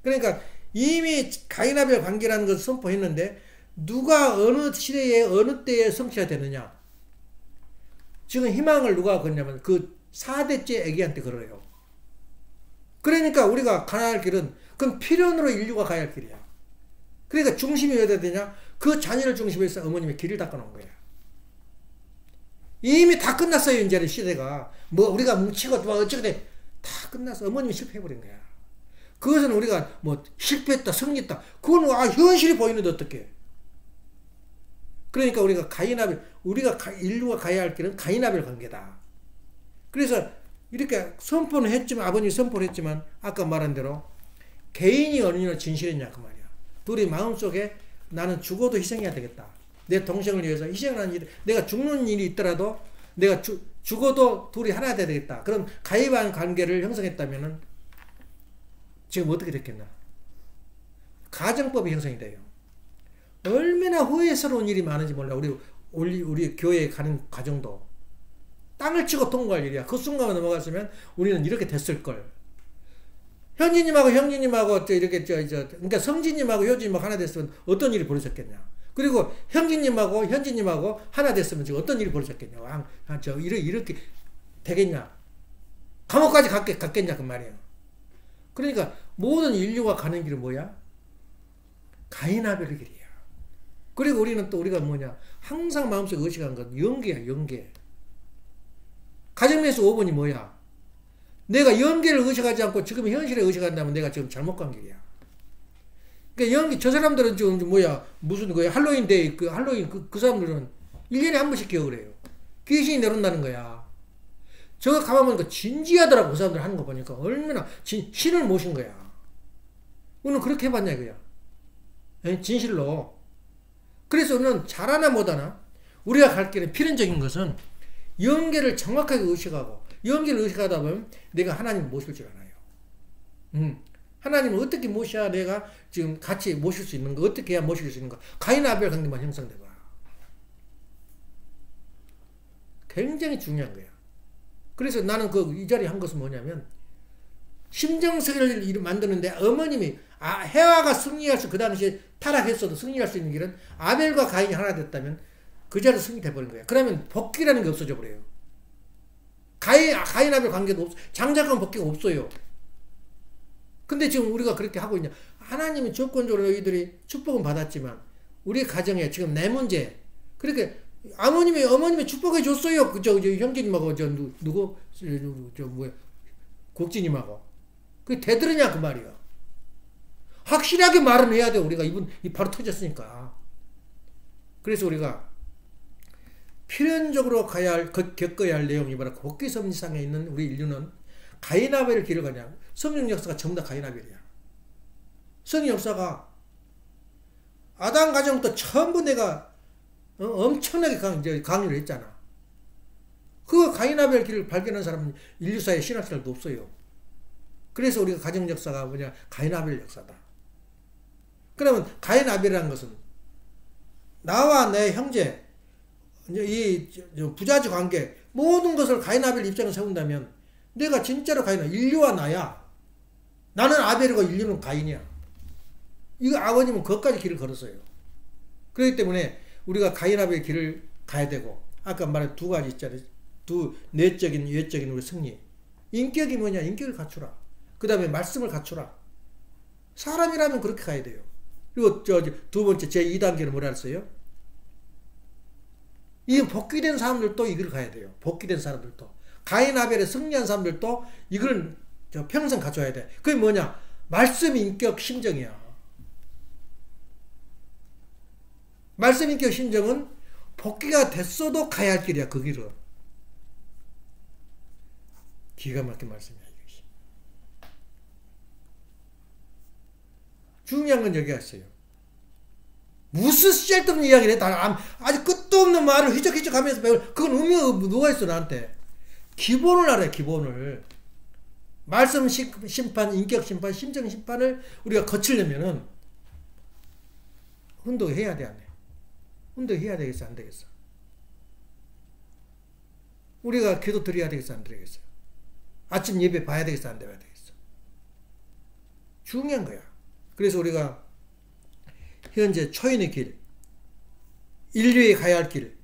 그러니까 이미 가인아벨 관계라는 것을 선포했는데 누가 어느 시대에 어느 때에 성취가 되느냐. 지금 희망을 누가 걸냐면 그 4대째 애기한테 걸어요. 그러니까 우리가 가야 할 길은 그건 필연으로 인류가 가야 할 길이야. 그러니까 중심이 어디야 되냐? 그 자녀를 중심으로 해서 어머님의 길을 닦아놓은 거야. 이미 다 끝났어요. 이제는 시대가. 뭐 우리가 뭉치고 뭐 어쩌고 돼. 다 끝났어. 어머님이 실패해버린 거야. 그것은 우리가 뭐 실패했다 승리했다. 그건 현실이 보이는데 어떡해. 그러니까 우리가 인류가 가야 할 길은 가인아벨 관계다. 그래서 이렇게 선포는 했지만 아버님이 선포를 했지만 아까 말한 대로 개인이 어느 정도 진실했냐 그 말이야. 둘이 마음속에 나는 죽어도 희생해야 되겠다. 내 동생을 위해서 희생하는 일, 내가 죽는 일이 있더라도 내가 죽어도 둘이 하나 돼야 되겠다. 그런 가입한 관계를 형성했다면은 지금 어떻게 됐겠나? 가정법이 형성이 돼요. 얼마나 후회스러운 일이 많은지 몰라. 우리 교회에 가는 과정도 땅을 치고 통과할 일이야. 그 순간만 넘어갔으면 우리는 이렇게 됐을 걸. 현진님하고 이렇게 그러니까 성진님하고 효진님하고 하나 됐으면 어떤 일이 벌어졌겠냐? 그리고 현진님하고 하나 됐으면 지금 어떤 일이 벌어졌겠냐? 이렇게 되겠냐? 감옥까지 갔겠냐 그 말이에요. 그러니까 모든 인류가 가는 길은 뭐야? 가인아벨의 길이야. 그리고 우리는 또 우리가 뭐냐? 항상 마음속에 의식한 건 연계야, 연계. 가정에서 5번이 뭐야? 내가 연계를 의식하지 않고 지금 현실에 의식한다면 내가 지금 잘못 간 길이야. 그러니까 저 사람들은 지금 뭐야? 무슨 거야? 할로윈 데이, 할로윈 그 사람들은 1년에 한 번씩 기억을 해요. 귀신이 내려온다는 거야. 저거 가만보니까 진지하더라고. 그 사람들 하는 거 보니까. 얼마나 신을 모신 거야. 우리는 그렇게 해봤냐 이거야. 진실로. 그래서 우리는 잘하나 못하나 우리가 갈 길은 필연적인 것은 연계를 정확하게 의식하고 연기를 의식하다 보면 내가 하나님을 모실 줄 알아요. 하나님을 어떻게 모셔야 내가 지금 같이 모실 수 있는가? 어떻게 해야 모실 수 있는가? 가인 아벨 관계만 형성돼 봐. 굉장히 중요한 거야. 그래서 나는 이 자리에 한 것은 뭐냐면 심정세계를 만드는데 어머님이 해와가 승리할 수, 그 당시에 타락했어도 승리할 수 있는 길은 아벨과 가인이 하나 됐다면 그 자리로 승리돼 버린 거야. 그러면 복귀라는 게 없어져 버려요. 가인 아벨 관계도 장자간 복귀가 없어요. 근데 지금 우리가 그렇게 하고 있냐? 하나님이 조건적으로 너희들이 축복은 받았지만 우리 가정에 지금 내 문제, 그렇게 어머님이 축복해 줬어요. 저 형제님하고 누구 국진님하고 그게 되들으냐 그 말이야. 확실하게 말은 해야 돼. 우리가 이 바로 터졌으니까. 그래서 우리가 필연적으로 겪어야 할 내용이 바로 곡기섭리상에 있는 우리 인류는 가인 아벨의 길을 가냐. 성령 역사가 전부 다 가인 아벨이야. 성령 역사가 아담 가정부터 전부 내가 엄청나게 강의를 했잖아. 그 가인 아벨 길을 발견한 사람은 인류사의 신학생활도 없어요. 그래서 우리가 가정 역사가 뭐냐, 가인 아벨 역사다. 그러면 가인 아벨이라는 것은 나와 내 형제, 이 부자지 관계 모든 것을 가인 아벨 입장에 세운다면 내가 진짜로 인류와 나야. 나는 아벨이고 인류는 가인이야. 이거 아버님은 그것까지 길을 걸었어요. 그렇기 때문에 우리가 가인 아벨 길을 가야 되고, 아까 말한 두 가지 있잖아요. 내적인 외적인 우리 승리. 인격이 뭐냐? 인격을 갖추라. 그 다음에 말씀을 갖추라. 사람이라면 그렇게 가야 돼요. 그리고 두 번째 제2단계는 뭐라 했어요? 이 복귀된 사람들도 이걸 가야 돼요. 복귀된 사람들도. 가인 아벨에 승리한 사람들도 이걸 평생 갖춰야 돼. 그게 뭐냐? 말씀, 인격, 심정이야. 말씀, 인격, 심정은 복귀가 됐어도 가야 할 길이야. 그 길은. 기가 막힌 말씀이야. 이것이. 중요한 건 여기가 있어요. 무슨 쓸데없는 이야기를 해. 아주 끝도 없는 말을 휘적휘적 하면서 배울. 그건 의미가 누가 있어 나한테. 기본을 알아요. 기본을. 말씀 심판, 인격 심판, 심정 심판을 우리가 거치려면은 훈독해야 돼, 안 돼? 훈독해야 되겠어, 안 되겠어? 우리가 기도 드려야 되겠어, 안 드리겠어? 아침 예배 봐야 되겠어, 안 봐야 되겠어? 중요한 거야. 그래서 우리가 현재 초인의 길, 인류에 가야 할 길,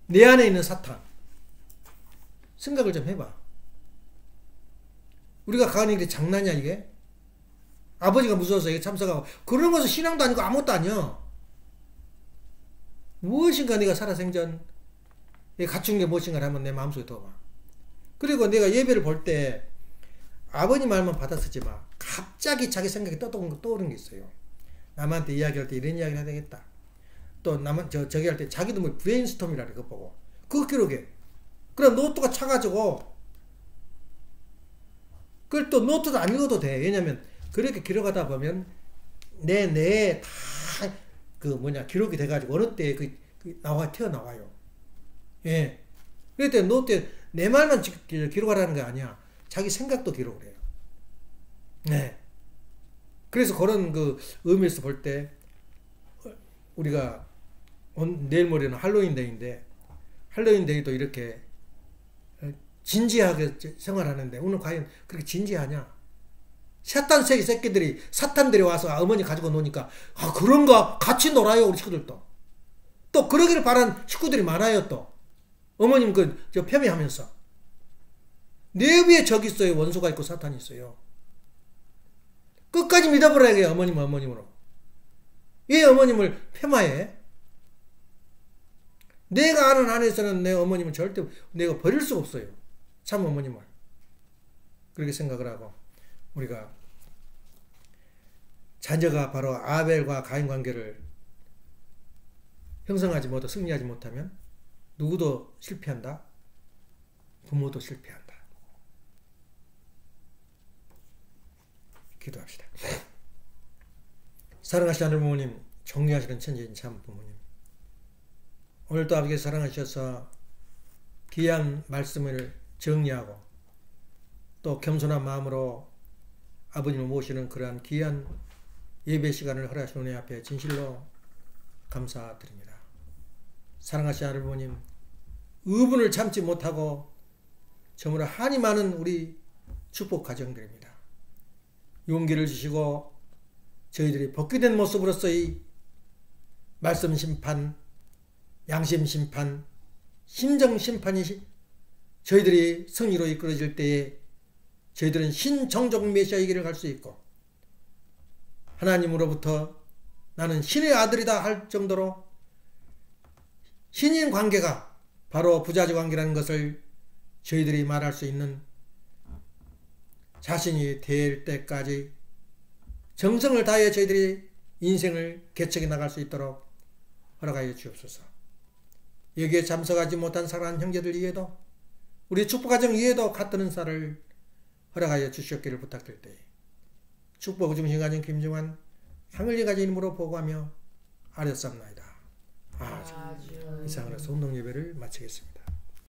내 안에 있는 사탄, 생각을 좀 해봐. 우리가 가는 길이 장난이야, 이게? 아버지가 무서워서 이게 참석하고, 그런 것은 신앙도 아니고 아무것도 아니야. 무엇인가 내가 살아생전 갖춘 게 무엇인가 하면 내 마음속에 넣어봐. 그리고 내가 예배를 볼 때 아버님 말만 받았었지만 갑자기 자기 생각이 떠오르는 게 있어요. 남한테 이야기할 때 이런 이야기를 해야 되겠다. 또 저기 할 때 자기도 뭐 브레인스톰이라 그거 보고 그거 기록해. 그럼 노트가 차가지고 그걸 또 노트도 안 읽어도 돼. 왜냐면 그렇게 기록하다 보면 내 뇌에 다 기록이 돼가지고 어느 때 튀어나와요. 예. 그럴 때 노트에 내 말만 기록하라는 게 아니야. 자기 생각도 기록을 해요. 네. 그래서 그런 의미에서 볼 때 우리가 내일 모레는 할로윈데이인데 할로윈데이도 이렇게 진지하게 생활하는데 오늘 과연 그렇게 진지하냐? 사탄 새끼들이 사탄들이 와서 어머니 가지고 노니까 그런가? 같이 놀아요 우리 식구들도. 또 그러기를 바란 식구들이 많아요. 또 어머님 폄훼하면서 내 위에 적이 있어요. 원수가 있고 사탄이 있어요. 끝까지 믿어버려야 해요. 어머님으로. 왜 어머님을 폄하해? 내가 아는 안에서는 내 어머님은 절대 내가 버릴 수가 없어요. 참 어머님을. 그렇게 생각을 하고 우리가 자녀가 바로 아벨과 가인 관계를 형성하지 못하고 승리하지 못하면 누구도 실패한다. 부모도 실패한다. 기도합시다. 사랑하시는 하늘 부모님, 존귀하시는 천지인 참 부모님, 오늘도 아버지께서 사랑하셔서 귀한 말씀을 정리하고 또 겸손한 마음으로 아버님을 모시는 그러한 귀한 예배 시간을 허락하신 은혜 앞에 진실로 감사드립니다. 사랑하신 아버님, 의분을 참지 못하고 저무로 한이 많은 우리 축복 가정들입니다. 용기를 주시고 저희들이 복귀된 모습으로서의 말씀 심판, 양심 심판, 심정 심판이 저희들이 승리로 이끌어질 때에 저희들은 신정종 메시아의 길을 갈 수 있고 하나님으로부터 나는 신의 아들이다 할 정도로 신인 관계가 바로 부자지 관계라는 것을 저희들이 말할 수 있는 자신이 될 때까지 정성을 다해 저희들이 인생을 개척해 나갈 수 있도록 허락하여 주옵소서. 여기에 참석하지 못한 사랑하는 형제들 위에도 우리 축복가정 위에도 같은 은사를 허락하여 주시옵기를 부탁드릴 때에 축복 중심가정 김중환 하늘리 가진 이름으로 보고하며 아뢰옵나이다. 아주. 이상으로 성동 예배를 마치겠습니다.